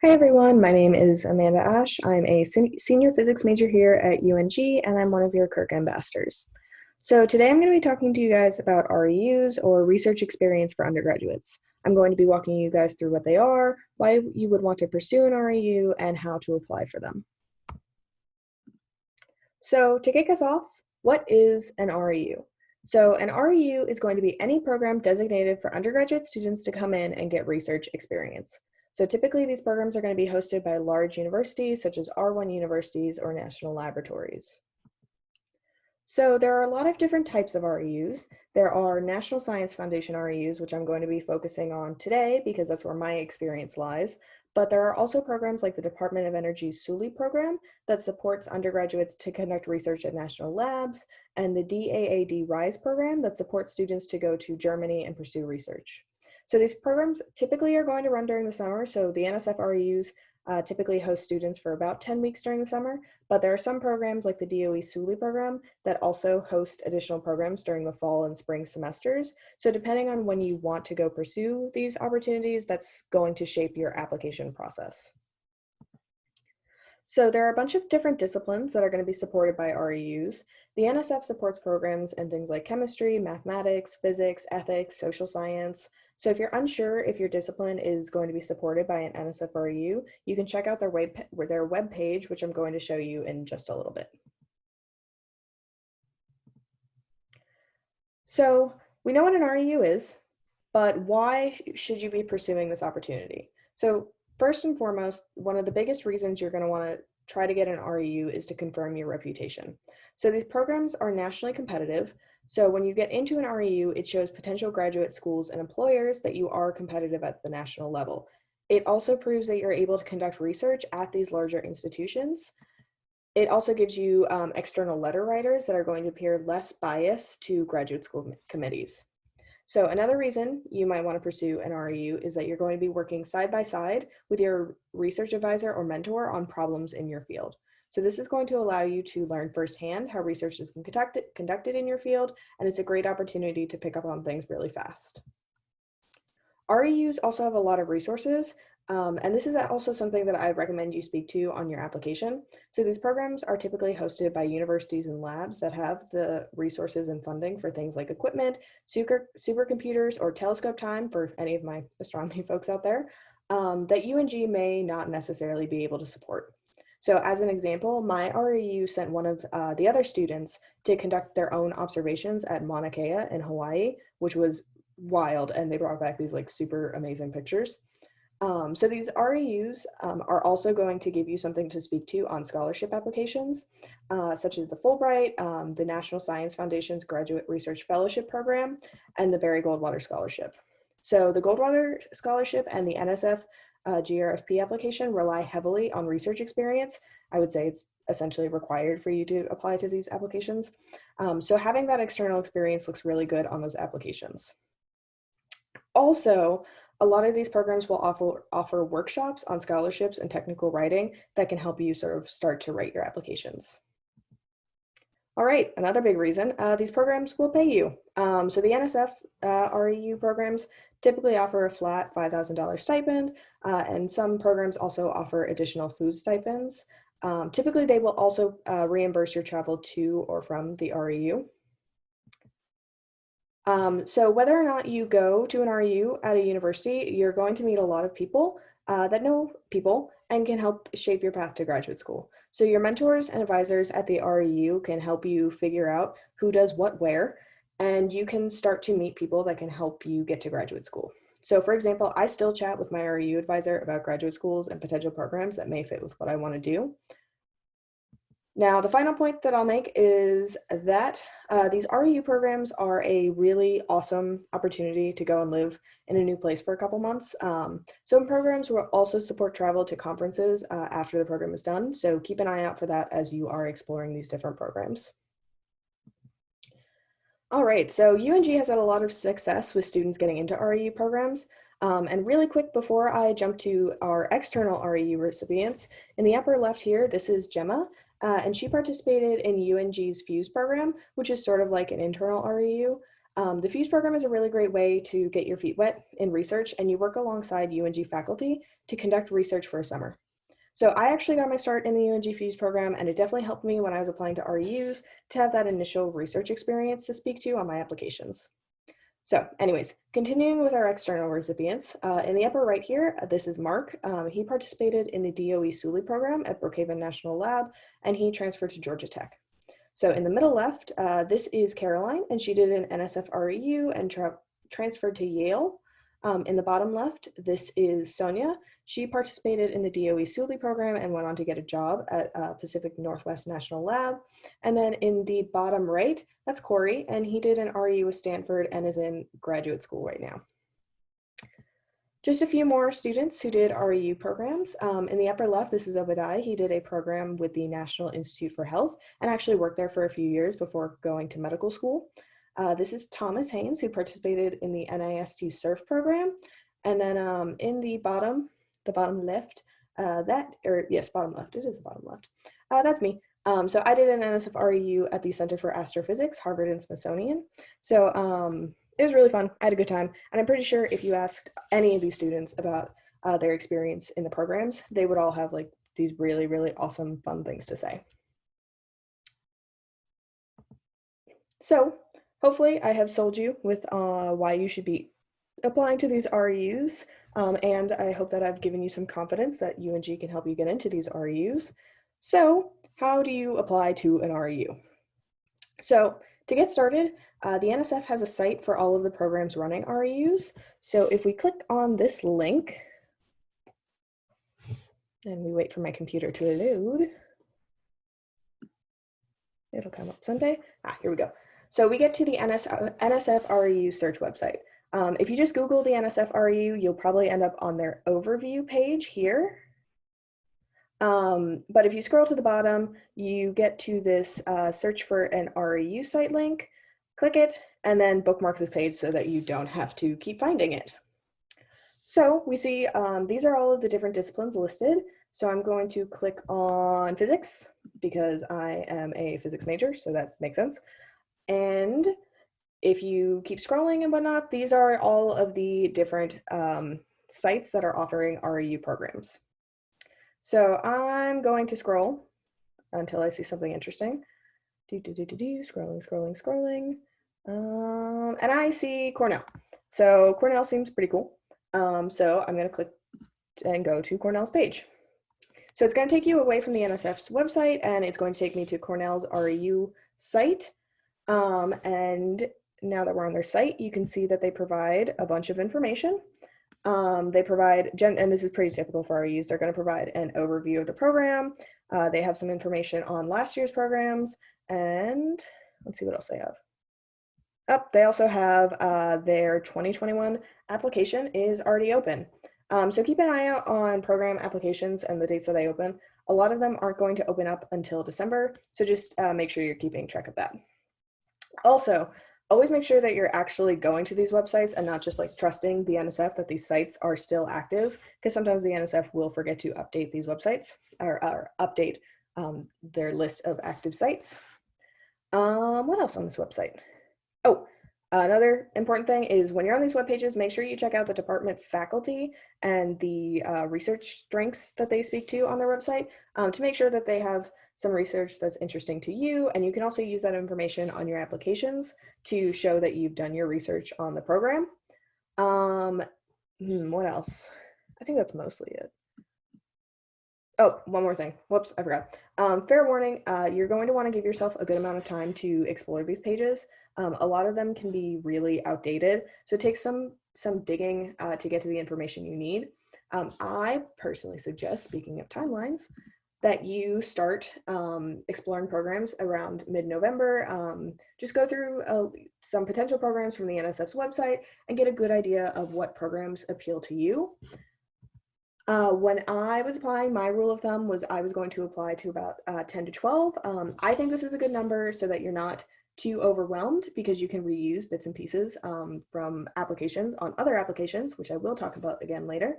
Hi everyone, my name is Amanda Ash. I'm a senior physics major here at UNG, and I'm one of your Kirk ambassadors. So today I'm going to be talking to you guys about REUs, or research experience for undergraduates. I'm going to be walking you guys through what they are, why you would want to pursue an REU, and how to apply for them. So to kick us off, what is an REU? So an REU is going to be any program designated for undergraduate students to come in and get research experience. So typically these programs are going to be hosted by large universities such as R1 universities or national laboratories. So there are a lot of different types of REUs. There are National Science Foundation REUs, which I'm going to be focusing on today because that's where my experience lies. But there are also programs like the Department of Energy's SULI program that supports undergraduates to conduct research at national labs, and the DAAD RISE program that supports students to go to Germany and pursue research. So these programs typically are going to run during the summer. So the NSF REUs typically host students for about 10 weeks during the summer, but there are some programs like the DOE SULI program that also host additional programs during the fall and spring semesters. So depending on when you want to go pursue these opportunities, that's going to shape your application process. So there are a bunch of different disciplines that are going to be supported by REUs. The NSF supports programs in things like chemistry, mathematics, physics, ethics, social science. So if you're unsure if your discipline is going to be supported by an NSF REU, you can check out their web page, which I'm going to show you in just a little bit. So we know what an REU is, but why should you be pursuing this opportunity? So first and foremost, one of the biggest reasons you're going to want to try to get an REU is to confirm your reputation. So these programs are nationally competitive. So when you get into an REU, it shows potential graduate schools and employers that you are competitive at the national level. It also proves that you're able to conduct research at these larger institutions. It also gives you external letter writers that are going to appear less biased to graduate school committees. So another reason you might want to pursue an REU is that you're going to be working side by side with your research advisor or mentor on problems in your field. So this is going to allow you to learn firsthand how research is conducted in your field, and it's a great opportunity to pick up on things really fast. REUs also have a lot of resources, and this is also something that I recommend you speak to on your application. So these programs are typically hosted by universities and labs that have the resources and funding for things like equipment, supercomputers, or telescope time for any of my astronomy folks out there, that UNG may not necessarily be able to support. So as an example, my REU sent one of the other students to conduct their own observations at Mauna Kea in Hawaii, which was wild, and they brought back these like super amazing pictures. So these REUs are also going to give you something to speak to on scholarship applications, such as the Fulbright, the National Science Foundation's Graduate Research Fellowship Program, and the Barry Goldwater Scholarship. So the Goldwater Scholarship and the NSF GRFP application rely heavily on research experience. I would say it's essentially required for you to apply to these applications. So having that external experience looks really good on those applications. Also, a lot of these programs will offer workshops on scholarships and technical writing that can help you sort of start to write your applications. All right, another big reason, these programs will pay you. So the NSF REU programs typically offer a flat $5,000 stipend, and some programs also offer additional food stipends. Typically, they will also reimburse your travel to or from the REU. So whether or not you go to an REU at a university, you're going to meet a lot of people that know people and can help shape your path to graduate school. So your mentors and advisors at the REU can help you figure out who does what where, and you can start to meet people that can help you get to graduate school. So for example, I still chat with my REU advisor about graduate schools and potential programs that may fit with what I want to do. Now, the final point that I'll make is that these REU programs are a really awesome opportunity to go and live in a new place for a couple months. Some programs will also support travel to conferences after the program is done, so keep an eye out for that as you are exploring these different programs. All right, so UNG has had a lot of success with students getting into REU programs. And really quick before I jump to our external REU recipients, in the upper left here, this is Gemma, and she participated in UNG's FUSE program, which is sort of like an internal REU. The FUSE program is a really great way to get your feet wet in research, and you work alongside UNG faculty to conduct research for a summer. So I actually got my start in the UNG FUSE program, and it definitely helped me when I was applying to REUs to have that initial research experience to speak to on my applications. So anyways, continuing with our external recipients, in the upper right here, this is Mark. He participated in the DOE Sully program at Brookhaven National Lab, and he transferred to Georgia Tech. So in the middle left, this is Caroline, and she did an NSF REU and transferred to Yale. In the bottom left, this is Sonia. She participated in the DOE Sully program and went on to get a job at Pacific Northwest National Lab. And then in the bottom right, that's Corey, and he did an REU with Stanford and is in graduate school right now. Just a few more students who did REU programs. In the upper left, this is Obadiah. He did a program with the National Institute for Health and actually worked there for a few years before going to medical school. This is Thomas Haynes, who participated in the NIST SURF program. And then in the bottom left, bottom left, it is the bottom left. That's me. So I did an NSF REU at the Center for Astrophysics, Harvard and Smithsonian. So it was really fun. I had a good time. And I'm pretty sure if you asked any of these students about their experience in the programs, they would all have like these really, really awesome, fun things to say. So hopefully I have sold you with why you should be applying to these REUs. And I hope that I've given you some confidence that UNG can help you get into these REUs. So how do you apply to an REU? So to get started, the NSF has a site for all of the programs running REUs. So if we click on this link, and we wait for my computer to load, it'll come up someday. Here we go. So we get to the NSF REU search website. If you just Google the NSF REU, you'll probably end up on their overview page here. But if you scroll to the bottom, you get to this search for an REU site link, click it, and then bookmark this page so that you don't have to keep finding it. So we see these are all of the different disciplines listed. So I'm going to click on physics because I am a physics major, so that makes sense. And if you keep scrolling and whatnot, these are all of the different sites that are offering REU programs. So I'm going to scroll until I see something interesting. Scrolling. And I see Cornell. So Cornell seems pretty cool. So I'm going to click and go to Cornell's page. So it's going to take you away from the NSF's website, and it's going to take me to Cornell's REU site. And now that we're on their site, you can see that they provide a bunch of information. They provide, and this is pretty typical for REUs, they're going to provide an overview of the program. They have some information on last year's programs, and let's see what else they have. They also have their 2021 application is already open. So keep an eye out on program applications and the dates that they open. A lot of them aren't going to open up until December, so just make sure you're keeping track of that. Also, always make sure that you're actually going to these websites and not just like trusting the NSF that these sites are still active, because sometimes the NSF will forget to update these websites or update their list of active sites. What else on this website? Oh, another important thing is when you're on these web pages, make sure you check out the department faculty and the research strengths that they speak to on their website to make sure that they have some research that's interesting to you. And you can also use that information on your applications to show that you've done your research on the program. What else? I think that's mostly it. Oh, one more thing. Whoops, I forgot. Fair warning, you're going to want to give yourself a good amount of time to explore these pages. A lot of them can be really outdated, so it takes some digging to get to the information you need. I personally suggest, speaking of timelines, that you start exploring programs around mid-November. Just go through some potential programs from the NSF's website and get a good idea of what programs appeal to you. When I was applying, my rule of thumb was I was going to apply to about 10 to 12. I think this is a good number so that you're not too overwhelmed, because you can reuse bits and pieces from applications on other applications, which I will talk about again later.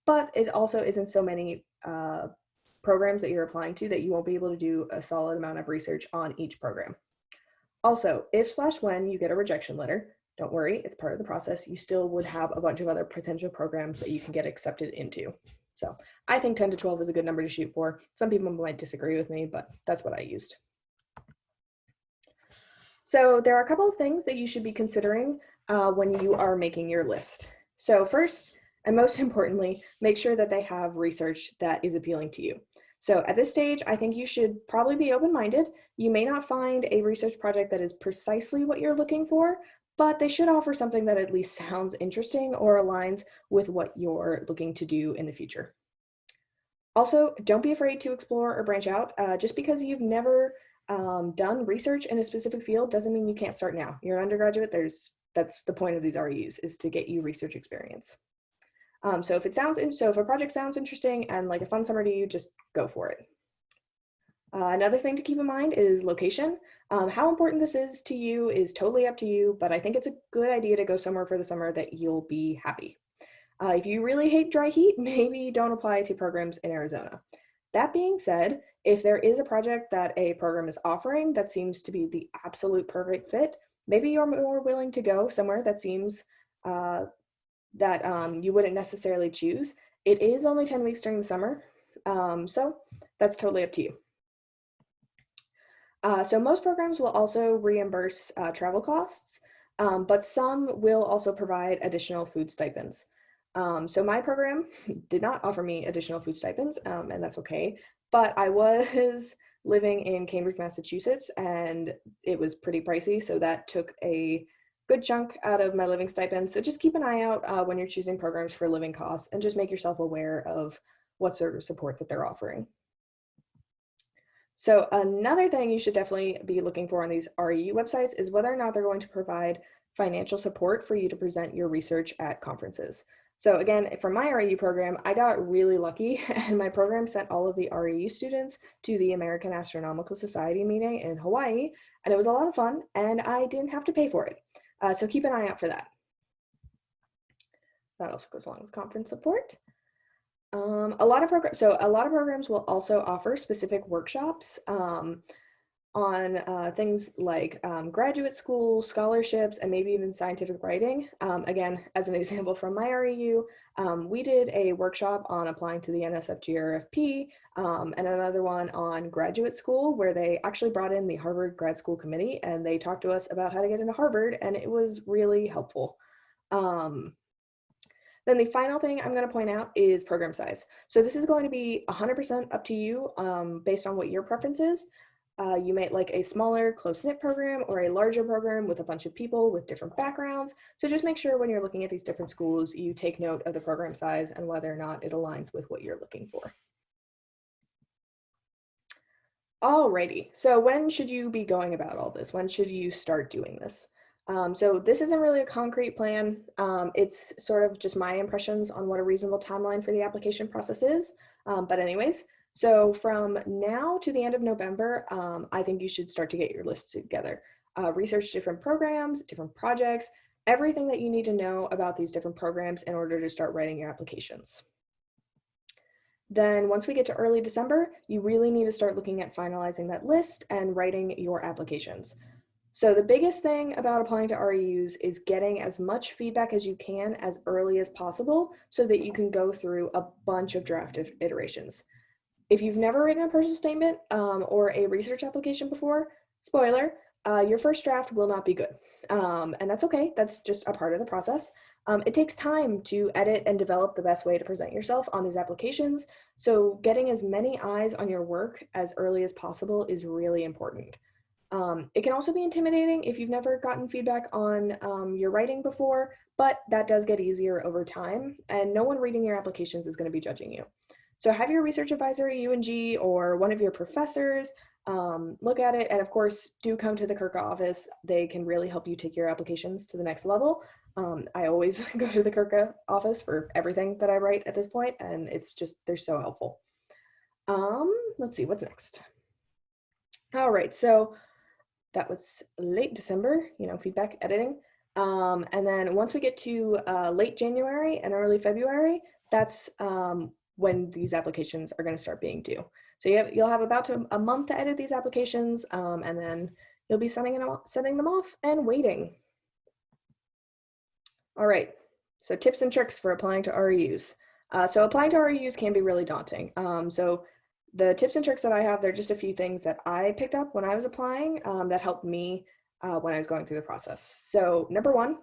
But it also isn't so many programs that you're applying to that you won't be able to do a solid amount of research on each program. Also, if/when you get a rejection letter, Don't worry, it's part of the process. You still would have a bunch of other potential programs that you can get accepted into. So I think 10 to 12 is a good number to shoot for. Some people might disagree with me, but that's what I used. So there are a couple of things that you should be considering when you are making your list. So first, and most importantly, make sure that they have research that is appealing to you. So at this stage, I think you should probably be open-minded. You may not find a research project that is precisely what you're looking for, but they should offer something that at least sounds interesting or aligns with what you're looking to do in the future. Also, don't be afraid to explore or branch out. Just because you've never done research in a specific field doesn't mean you can't start now. You're an undergraduate, that's the point of these REUs, is to get you research experience. So if a project sounds interesting and like a fun summer to you, just go for it. Another thing to keep in mind is location. How important this is to you is totally up to you, but I think it's a good idea to go somewhere for the summer that you'll be happy. If you really hate dry heat, maybe don't apply to programs in Arizona. That being said, if there is a project that a program is offering that seems to be the absolute perfect fit, maybe you're more willing to go somewhere that seems that you wouldn't necessarily choose. It is only 10 weeks during the summer, so that's totally up to you. So most programs will also reimburse travel costs, but some will also provide additional food stipends. So my program did not offer me additional food stipends, and that's okay, but I was living in Cambridge, Massachusetts, and it was pretty pricey, so that took a good chunk out of my living stipend. So just keep an eye out when you're choosing programs for living costs, and just make yourself aware of what sort of support that they're offering. So another thing you should definitely be looking for on these REU websites is whether or not they're going to provide financial support for you to present your research at conferences. So again, for my REU program, I got really lucky and my program sent all of the REU students to the American Astronomical Society meeting in Hawaii, and it was a lot of fun and I didn't have to pay for it. So keep an eye out for that. That also goes along with conference support. A lot of programs will also offer specific workshops on things like graduate school, scholarships, and maybe even scientific writing. Again, as an example from my REU, we did a workshop on applying to the NSFG RFP and another one on graduate school where they actually brought in the Harvard Grad School Committee and they talked to us about how to get into Harvard, and it was really helpful. Then the final thing I'm going to point out is program size. So this is going to be 100% up to you based on what your preference is. You might like a smaller, close-knit program or a larger program with a bunch of people with different backgrounds. So just make sure when you're looking at these different schools, you take note of the program size and whether or not it aligns with what you're looking for. Alrighty, so when should you be going about all this? When should you start doing this? So this isn't really a concrete plan. It's sort of just my impressions on what a reasonable timeline for the application process is. But anyways, so from now to the end of November, I think you should start to get your list together. Research different programs, different projects, everything that you need to know about these different programs in order to start writing your applications. Then once we get to early December, you really need to start looking at finalizing that list and writing your applications. So the biggest thing about applying to REUs is getting as much feedback as you can as early as possible so that you can go through a bunch of draft iterations. If you've never written a personal statement or a research application before, spoiler, your first draft will not be good. And that's okay, that's just a part of the process. It takes time to edit and develop the best way to present yourself on these applications, so getting as many eyes on your work as early as possible is really important. It can also be intimidating if you've never gotten feedback on your writing before, but that does get easier over time, and no one reading your applications is going to be judging you. So have your research advisor at UNG or one of your professors look at it, and of course, do come to the Kirka office. They can really help you take your applications to the next level. I always go to the Kirka office for everything that I write at this point, and it's just, they're so helpful. Let's see, what's next? All right, so that was late December, feedback, editing. And then once we get to late January and early February, that's when these applications are going to start being due. So you'll have about a month to edit these applications, and then you'll be sending them off and waiting. All right, so tips and tricks for applying to REUs. So applying to REUs can be really daunting. So the tips and tricks that I have, they're just a few things that I picked up when I was applying that helped me when I was going through the process. So number one,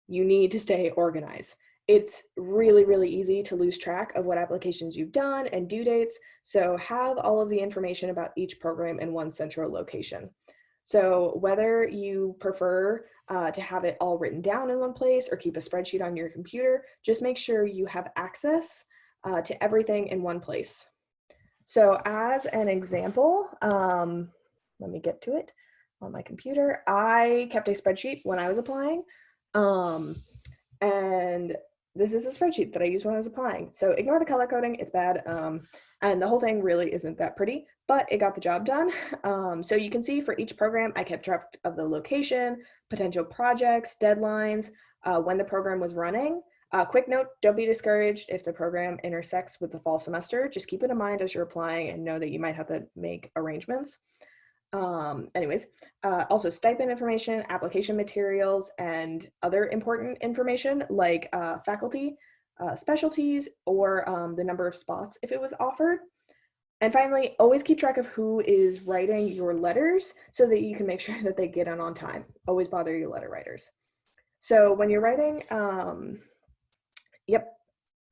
you need to stay organized. It's really, really easy to lose track of what applications you've done and due dates. So have all of the information about each program in one central location. So whether you prefer to have it all written down in one place or keep a spreadsheet on your computer, just make sure you have access to everything in one place. So as an example, let me get to it on my computer. I kept a spreadsheet when I was applying. And this is a spreadsheet that I used when I was applying. So ignore the color coding, it's bad. And the whole thing really isn't that pretty, but it got the job done. So you can see for each program, I kept track of the location, potential projects, deadlines, when the program was running. Quick note, don't be discouraged if the program intersects with the fall semester. Just keep it in mind as you're applying and know that you might have to make arrangements. Also stipend information, application materials, and other important information like faculty, specialties, or the number of spots if it was offered. And finally, always keep track of who is writing your letters so that you can make sure that they get in on time. Always bother your letter writers. So when you're writing, yep,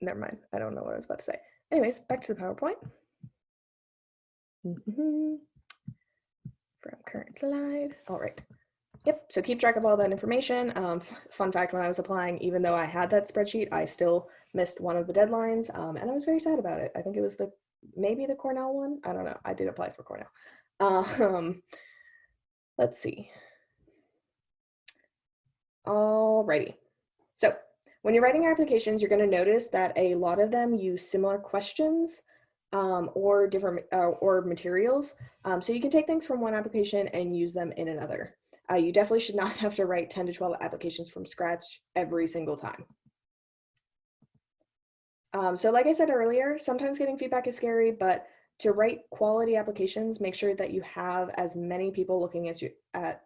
never mind. I don't know what I was about to say. Anyways, back to the PowerPoint. From current slide. All right. Yep, so keep track of all that information. Fun fact, when I was applying, even though I had that spreadsheet, I still missed one of the deadlines, and I was very sad about it. I think it was maybe the Cornell one. I don't know. I did apply for Cornell. Let's see. Alrighty. So when you're writing your applications, you're going to notice that a lot of them use similar questions or different or materials. So you can take things from one application and use them in another. You definitely should not have to write 10 to 12 applications from scratch every single time. So like I said earlier, sometimes getting feedback is scary, but to write quality applications, make sure that you have as many people looking at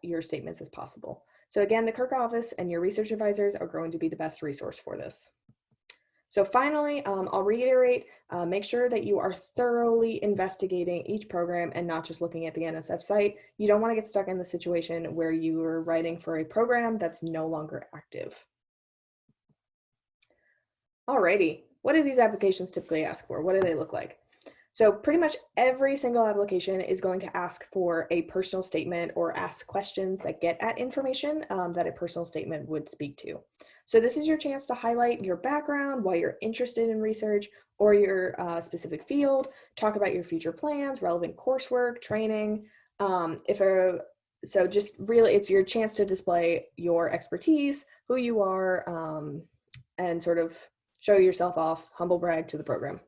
your statements as possible. So again, the Kirk office and your research advisors are going to be the best resource for this. So finally, I'll reiterate, make sure that you are thoroughly investigating each program and not just looking at the NSF site. You don't want to get stuck in the situation where you are writing for a program that's no longer active. Alrighty, what do these applications typically ask for? What do they look like? So pretty much every single application is going to ask for a personal statement or ask questions that get at information that a personal statement would speak to. So this is your chance to highlight your background, why you're interested in research or your specific field, talk about your future plans, relevant coursework, training. So just really, it's your chance to display your expertise, who you are, and sort of show yourself off, humble brag to the program.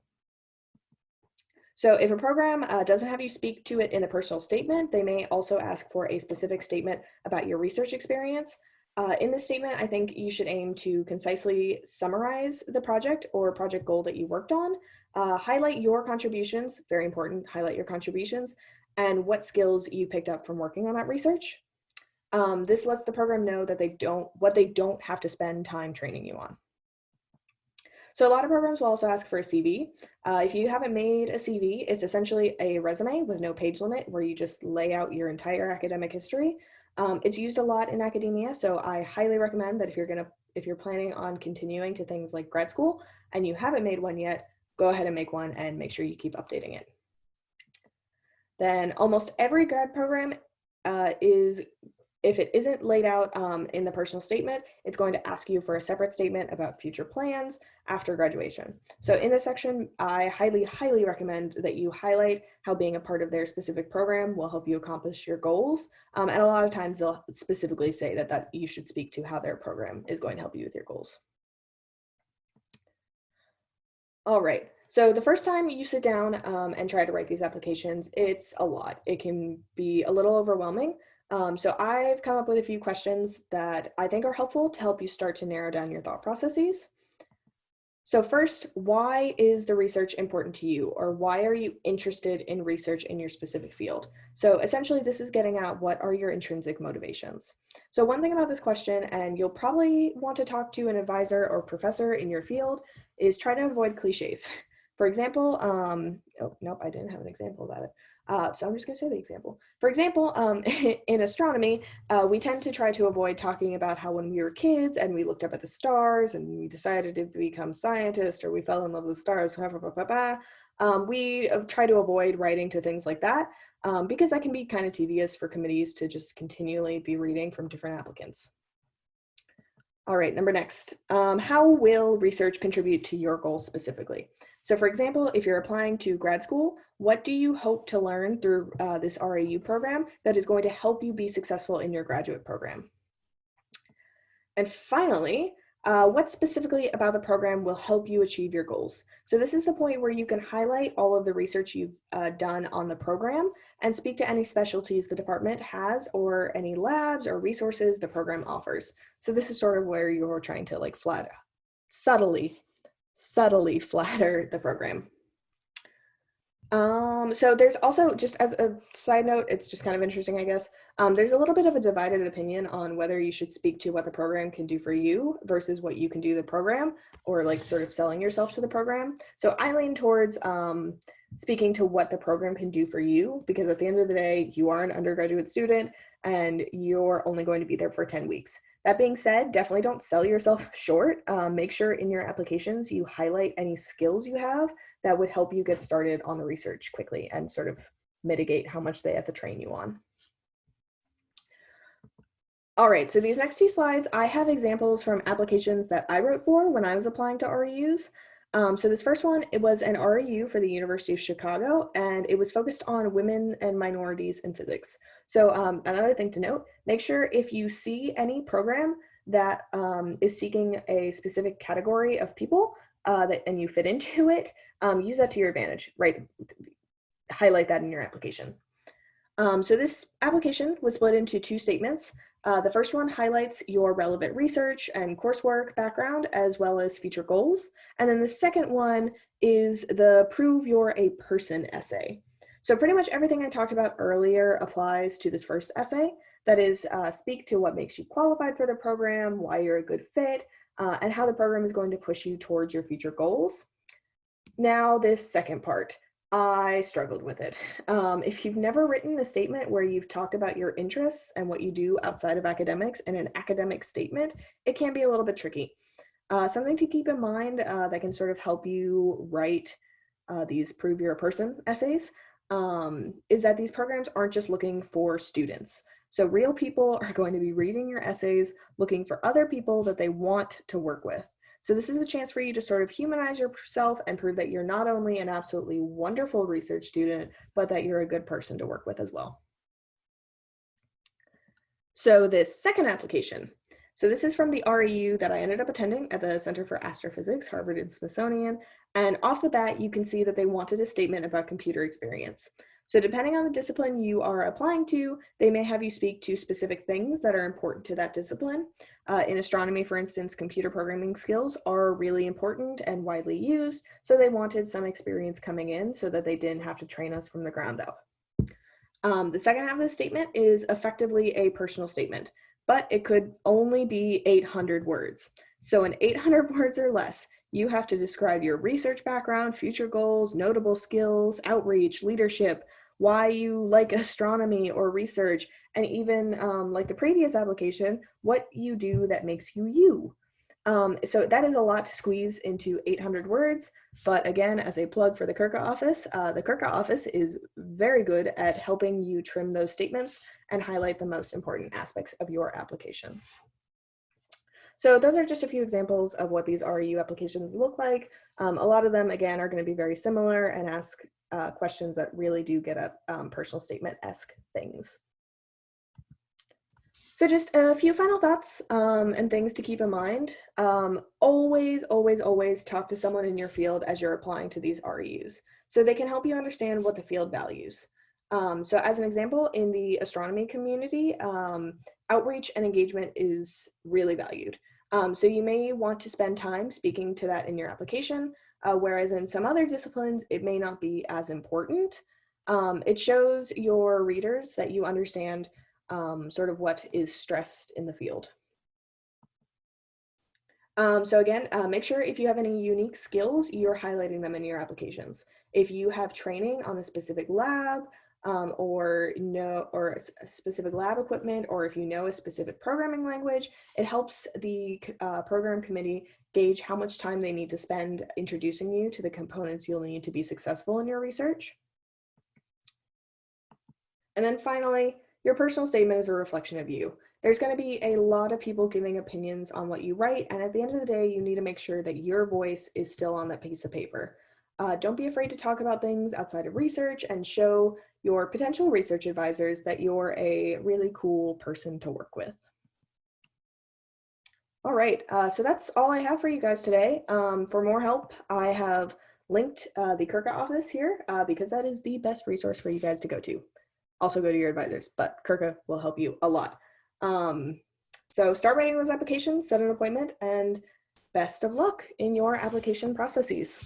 So if a program doesn't have you speak to it in a personal statement, they may also ask for a specific statement about your research experience. In this statement, I think you should aim to concisely summarize the project or project goal that you worked on, highlight your contributions, very important, highlight your contributions, and what skills you picked up from working on that research. This lets the program know that what they don't have to spend time training you on. So a lot of programs will also ask for a CV. If you haven't made a CV, it's essentially a resume with no page limit where you just lay out your entire academic history. It's used a lot in academia, so I highly recommend that if you're planning on continuing to things like grad school and you haven't made one yet, go ahead and make one and make sure you keep updating it. Then almost every grad program if it isn't laid out in the personal statement, it's going to ask you for a separate statement about future plans after graduation. So in this section, I highly, highly recommend that you highlight how being a part of their specific program will help you accomplish your goals. And a lot of times they'll specifically say that you should speak to how their program is going to help you with your goals. All right, so the first time you sit down and try to write these applications, it's a lot. It can be a little overwhelming. So I've come up with a few questions that I think are helpful to help you start to narrow down your thought processes. So first, why is the research important to you, or why are you interested in research in your specific field? So essentially, this is getting at what are your intrinsic motivations. So one thing about this question, and you'll probably want to talk to an advisor or professor in your field, is try to avoid cliches. For example, oh, nope, I didn't have an example about it. So I'm just going to say the example. For example, in astronomy, we tend to try to avoid talking about how when we were kids and we looked up at the stars and we decided to become scientists or we fell in love with the stars, we try to avoid writing to things like that because that can be kind of tedious for committees to just continually be reading from different applicants. All right, next. How will research contribute to your goals specifically? So for example, if you're applying to grad school, what do you hope to learn through this REU program that is going to help you be successful in your graduate program? And finally, what specifically about the program will help you achieve your goals? So this is the point where you can highlight all of the research you've done on the program and speak to any specialties the department has or any labs or resources the program offers. So this is sort of where you're trying to like subtly flatter the program. So there's also, just as a side note, it's just kind of interesting, I guess. There's a little bit of a divided opinion on whether you should speak to what the program can do for you versus what you can do the program, or like sort of selling yourself to the program. So I lean towards speaking to what the program can do for you, because at the end of the day, you are an undergraduate student and you're only going to be there for 10 weeks. That being said, definitely don't sell yourself short. Make sure in your applications you highlight any skills you have that would help you get started on the research quickly and sort of mitigate how much they have to train you on. All right, so these next two slides, I have examples from applications that I wrote for when I was applying to REUs. So this first one, it was an REU for the University of Chicago, and it was focused on women and minorities in physics. So another thing to note, make sure if you see any program that is seeking a specific category of people and you fit into it, use that to your advantage, right? Highlight that in your application. So this application was split into two statements. The first one highlights your relevant research and coursework background, as well as future goals. And then the second one is the prove you're a person essay. So pretty much everything I talked about earlier applies to this first essay. That is, speak to what makes you qualified for the program, why you're a good fit, and how the program is going to push you towards your future goals. Now this second part, I struggled with it. If you've never written a statement where you've talked about your interests and what you do outside of academics in an academic statement, it can be a little bit tricky. Something to keep in mind that can sort of help you write these prove you're a person essays is that these programs aren't just looking for students. So real people are going to be reading your essays, looking for other people that they want to work with. So this is a chance for you to sort of humanize yourself and prove that you're not only an absolutely wonderful research student, but that you're a good person to work with as well. So this second application. So this is from the REU that I ended up attending at the Center for Astrophysics, Harvard and Smithsonian. And off the bat, you can see that they wanted a statement about computer experience. So depending on the discipline you are applying to, they may have you speak to specific things that are important to that discipline. In astronomy, for instance, computer programming skills are really important and widely used, so they wanted some experience coming in so that they didn't have to train us from the ground up. The second half of the statement is effectively a personal statement, but it could only be 800 words. So in 800 words or less, you have to describe your research background, future goals, notable skills, outreach, leadership, why you like astronomy or research, and even like the previous application, what you do that makes you you. So that is a lot to squeeze into 800 words, but again, as a plug for the Kirka office, the Kirka office is very good at helping you trim those statements and highlight the most important aspects of your application. So those are just a few examples of what these REU applications look like. A lot of them, again, are going to be very similar and ask questions that really do get at personal statement-esque things. So just a few final thoughts and things to keep in mind. Always, always, always talk to someone in your field as you're applying to these REUs, so they can help you understand what the field values. So as an example, in the astronomy community, outreach and engagement is really valued. So you may want to spend time speaking to that in your application, whereas in some other disciplines, it may not be as important. It shows your readers that you understand sort of what is stressed in the field. So again, make sure if you have any unique skills, you're highlighting them in your applications. If you have training on a specific lab or a specific lab equipment, or if you know a specific programming language, it helps the program committee gauge how much time they need to spend introducing you to the components you'll need to be successful in your research. And then finally, your personal statement is a reflection of you. There's going to be a lot of people giving opinions on what you write, and at the end of the day, you need to make sure that your voice is still on that piece of paper. Don't be afraid to talk about things outside of research and show your potential research advisors that you're a really cool person to work with. All right, so that's all I have for you guys today. For more help, I have linked the Kirka office here because that is the best resource for you guys to go to. Also go to your advisors, but Kirka will help you a lot. So start writing those applications, set an appointment, and best of luck in your application processes.